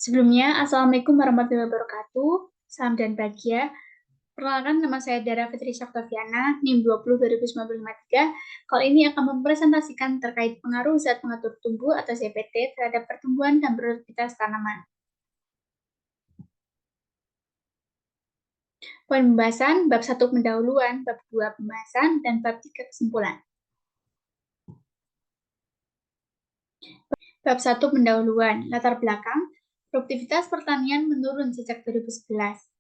Sebelumnya, Assalamualaikum warahmatullahi wabarakatuh. Salam dan bahagia. Perkenalkan, nama saya Dara Fitri Syaftoviana, NIM 20 201953. Kali ini akan mempresentasikan terkait pengaruh zat pengatur tumbuh atau ZPT terhadap pertumbuhan dan produktivitas tanaman. Poin pembahasan, bab 1 pendahuluan, bab 2 pembahasan, dan bab 3 kesimpulan. Bab 1 pendahuluan, latar belakang, produktivitas pertanian menurun sejak 2011.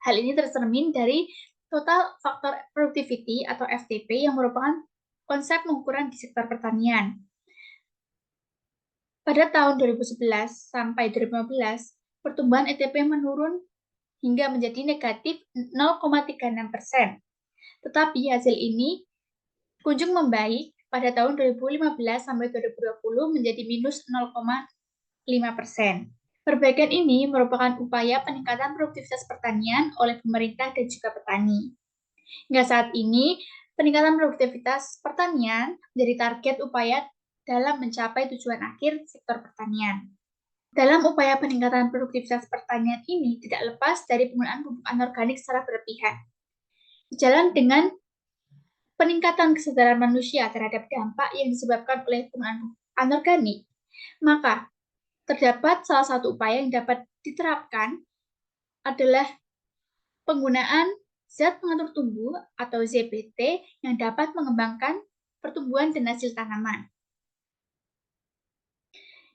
Hal ini tercermin dari Total Factor Productivity atau FTP yang merupakan konsep pengukuran di sektor pertanian. Pada tahun 2011 sampai 2015, pertumbuhan ETP menurun hingga menjadi negatif 0,36%. Tetapi hasil ini kunjung membaik pada tahun 2015 sampai 2020 menjadi minus 0,5%. Perbaikan ini merupakan upaya peningkatan produktivitas pertanian oleh pemerintah dan juga petani. Hingga saat ini, peningkatan produktivitas pertanian menjadi target upaya dalam mencapai tujuan akhir sektor pertanian. Dalam upaya peningkatan produktivitas pertanian ini tidak lepas dari penggunaan pupuk anorganik secara berlebihan. Sejalan dengan peningkatan kesadaran manusia terhadap dampak yang disebabkan oleh penggunaan pupuk anorganik, maka terdapat salah satu upaya yang dapat diterapkan adalah penggunaan zat pengatur tumbuh atau ZPT yang dapat mengembangkan pertumbuhan dan hasil tanaman.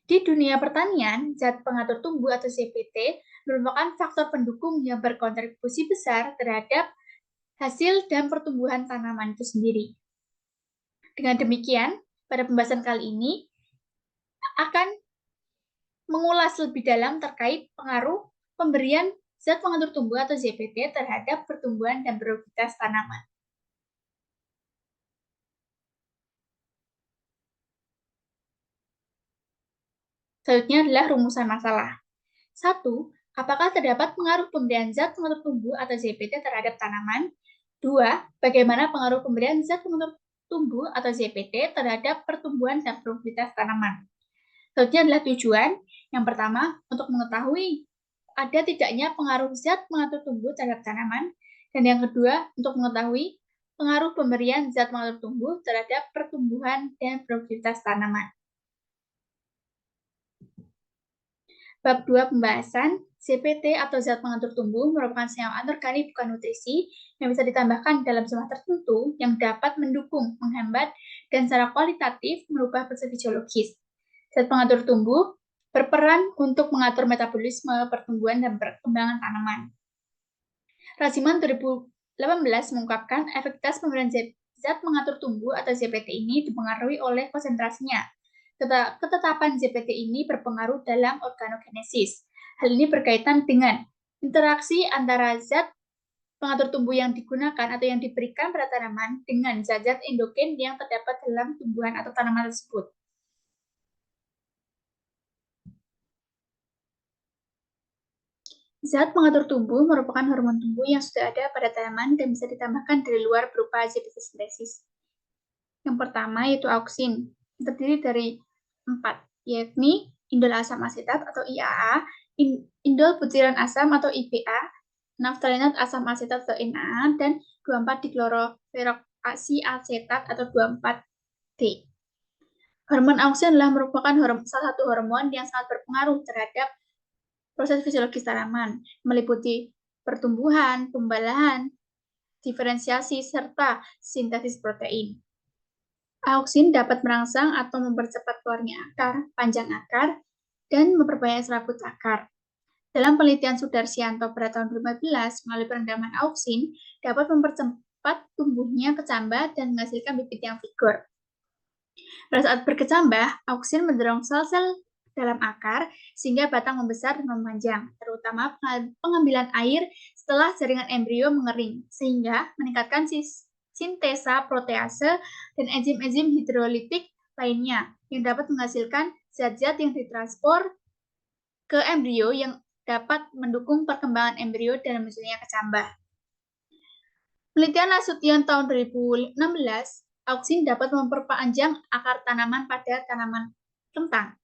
Di dunia pertanian, zat pengatur tumbuh atau ZPT merupakan faktor pendukung yang berkontribusi besar terhadap hasil dan pertumbuhan tanaman itu sendiri. Dengan demikian, pada pembahasan kali ini akan mengulas lebih dalam terkait pengaruh pemberian zat pengatur tumbuh atau ZPT terhadap pertumbuhan dan produktivitas tanaman. Selanjutnya adalah rumusan masalah. 1. Apakah terdapat pengaruh pemberian zat pengatur tumbuh atau ZPT terhadap tanaman? 2. Bagaimana pengaruh pemberian zat pengatur tumbuh atau ZPT terhadap pertumbuhan dan produktivitas tanaman? Selanjutnya adalah tujuan. Yang pertama, untuk mengetahui ada tidaknya pengaruh zat pengatur tumbuh terhadap tanaman. Dan yang kedua, untuk mengetahui pengaruh pemberian zat pengatur tumbuh terhadap pertumbuhan dan produktivitas tanaman. Bab 2 pembahasan, ZPT atau zat pengatur tumbuh merupakan senyawa anorganik bukan nutrisi yang bisa ditambahkan dalam jumlah tertentu yang dapat mendukung, menghambat, dan secara kualitatif merubah proses fisiologis. Zat pengatur tumbuh berperan untuk mengatur metabolisme, pertumbuhan, dan perkembangan tanaman. Rasiman 2018 mengungkapkan efektivitas pemberian zat pengatur tumbuh atau ZPT ini dipengaruhi oleh konsentrasinya. Ketetapan ZPT ini berpengaruh dalam organogenesis. Hal ini berkaitan dengan interaksi antara zat pengatur tumbuh yang digunakan atau yang diberikan pada tanaman dengan zat-zat endogen yang terdapat dalam tumbuhan atau tanaman tersebut. Zat pengatur tumbuh merupakan hormon tumbuh yang sudah ada pada tanaman dan bisa ditambahkan dari luar berupa ZPT sintesis. Yang pertama yaitu auksin, terdiri dari 4, yakni indol asam asetat atau IAA, indol butiran asam atau IBA, naftalenat asam asetat atau NA, dan 24 dikloroferoksi asetat atau 24D. Hormon auksin adalah merupakan salah satu hormon yang sangat berpengaruh terhadap proses fisiologis tanaman, meliputi pertumbuhan, pembalahan, diferensiasi, serta sintesis protein. Auksin dapat merangsang atau mempercepat keluarnya akar, panjang akar, dan memperbanyak serabut akar. Dalam penelitian Sudarsianto pada tahun 2015, melalui perendaman auksin, dapat mempercepat tumbuhnya kecambah dan menghasilkan bibit yang vigor. Pada saat berkecambah, auksin mendorong sel-sel dalam akar sehingga batang membesar dan memanjang, terutama pengambilan air setelah jaringan embrio mengering, sehingga meningkatkan sintesa protease dan enzim-enzim hidrolitik lainnya yang dapat menghasilkan zat-zat yang ditransport ke embrio yang dapat mendukung perkembangan embrio dan munculnya kecambah. Penelitian Nasution tahun 2016, auksin dapat memperpanjang akar tanaman pada tanaman kentang.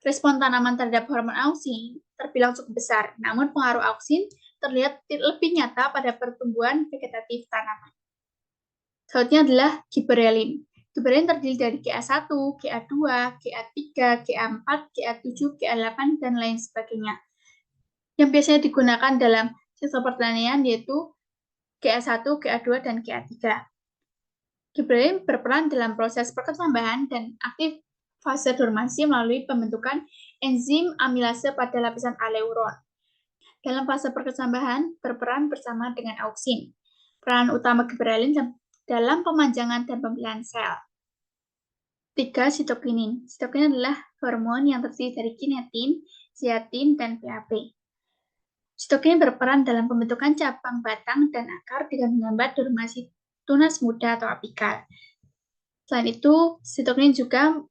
Respon tanaman terhadap hormon auksin terbilang cukup besar, namun pengaruh auksin terlihat lebih nyata pada pertumbuhan vegetatif tanaman. Selanjutnya adalah giberellin. Giberellin terdiri dari GA1, GA2, GA3, GA4, GA7, GA8, dan lain sebagainya. Yang biasanya digunakan dalam sektor pertanian yaitu GA1, GA2, dan GA3. Giberellin berperan dalam proses perkesambahan dan aktif fase dormansi melalui pembentukan enzim amilase pada lapisan aleuron. Dalam fase perkesambahan, berperan bersama dengan auksin. Peran utama giberellin dalam pemanjangan dan pembelahan sel. 3. Sitokinin. Sitokinin adalah hormon yang terdiri dari kinetin, zeatin, dan PAP. Sitokinin berperan dalam pembentukan cabang batang dan akar dengan menghambat dormansi tunas muda atau apikal. Selain itu, sitokinin juga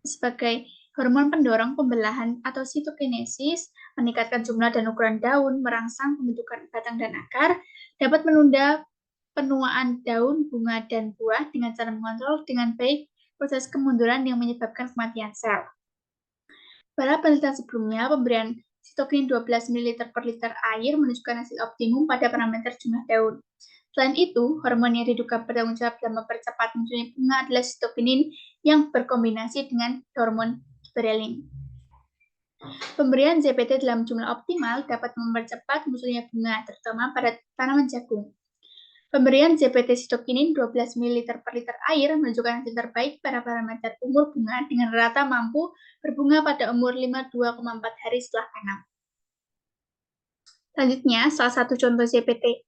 sebagai hormon pendorong pembelahan atau sitokinesis, meningkatkan jumlah dan ukuran daun, merangsang pembentukan batang dan akar, dapat menunda penuaan daun, bunga, dan buah dengan cara mengontrol dengan baik proses kemunduran yang menyebabkan kematian sel. Pada penelitian sebelumnya, pemberian sitokinin 12 ml per liter air menunjukkan hasil optimum pada parameter jumlah daun. Selain itu, hormon yang diduga bertanggung jawab dalam mempercepat munculnya bunga adalah sitokinin yang berkombinasi dengan hormon giberellin. Pemberian ZPT dalam jumlah optimal dapat mempercepat munculnya bunga, terutama pada tanaman jagung. Pemberian ZPT sitokinin 12 ml per liter air menunjukkan hasil terbaik pada parameter umur bunga dengan rata mampu berbunga pada umur 52,4 hari setelah tanam. Selanjutnya, salah satu contoh ZPT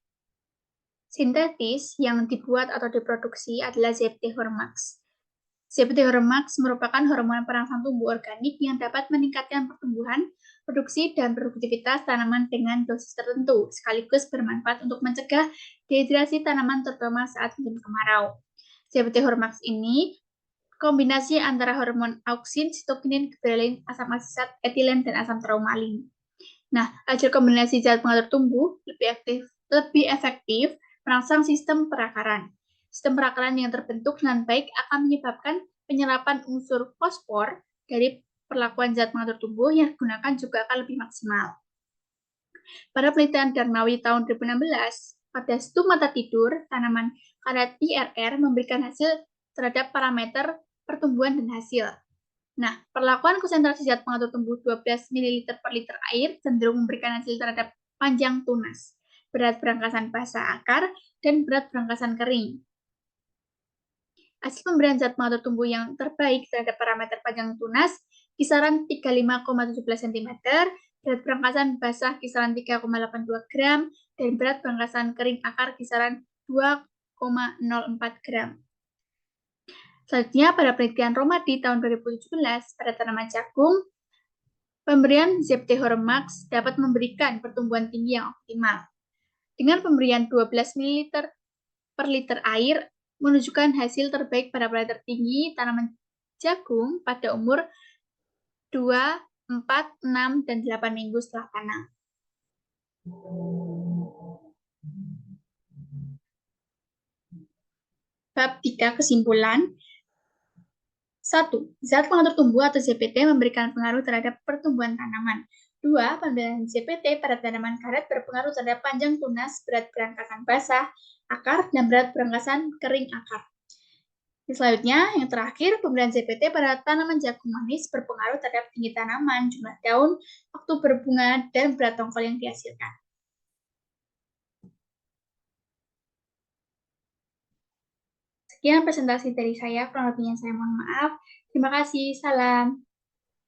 sintetis yang dibuat atau diproduksi adalah ZPT Hormax. ZPT Hormax merupakan hormon perangsang tumbuh organik yang dapat meningkatkan pertumbuhan, produksi, dan produktivitas tanaman dengan dosis tertentu, sekaligus bermanfaat untuk mencegah dehidrasi tanaman terutama saat musim kemarau. ZPT Hormax ini kombinasi antara hormon auksin, sitokinin, giberellin, asam asetat, etilen, dan asam traumalin. Nah, hasil kombinasi zat pengatur tumbuh lebih efektif merangsang sistem perakaran. Sistem perakaran yang terbentuk dengan baik akan menyebabkan penyerapan unsur fosfor dari perlakuan zat pengatur tumbuh yang digunakan juga akan lebih maksimal. Pada penelitian Darmawi tahun 2016, pada stomata tidur, tanaman karet IRR memberikan hasil terhadap parameter pertumbuhan dan hasil. Nah, perlakuan konsentrasi zat pengatur tumbuh 12 ml per liter air cenderung memberikan hasil terhadap panjang tunas, berat berangkasan basah akar, dan berat berangkasan kering. Hasil pemberian zat pengatur tumbuh yang terbaik terhadap parameter panjang tunas kisaran 35,17 cm, berat berangkasan basah kisaran 3,82 gram, dan berat berangkasan kering akar kisaran 2,04 gram. Selanjutnya, pada penelitian Romadi tahun 2017 pada tanaman jagung, pemberian ZPT Hormax dapat memberikan pertumbuhan tinggi yang optimal. Dengan pemberian 12 ml per liter air, menunjukkan hasil terbaik pada parameter tinggi tanaman jagung pada umur 2, 4, 6, dan 8 minggu setelah tanam. Bab 3 kesimpulan. 1. Zat pengatur tumbuh atau ZPT memberikan pengaruh terhadap pertumbuhan tanaman. 2. Pemberian ZPT pada tanaman karet berpengaruh terhadap panjang tunas, berat berangkasan basah, akar, dan berat berangkasan kering akar. Selanjutnya, yang terakhir, pemberian ZPT pada tanaman jagung manis berpengaruh terhadap tinggi tanaman, jumlah daun, waktu berbunga, dan berat tongkol yang dihasilkan. Sekian presentasi dari saya, kurang lebihnya saya mohon maaf. Terima kasih, salam.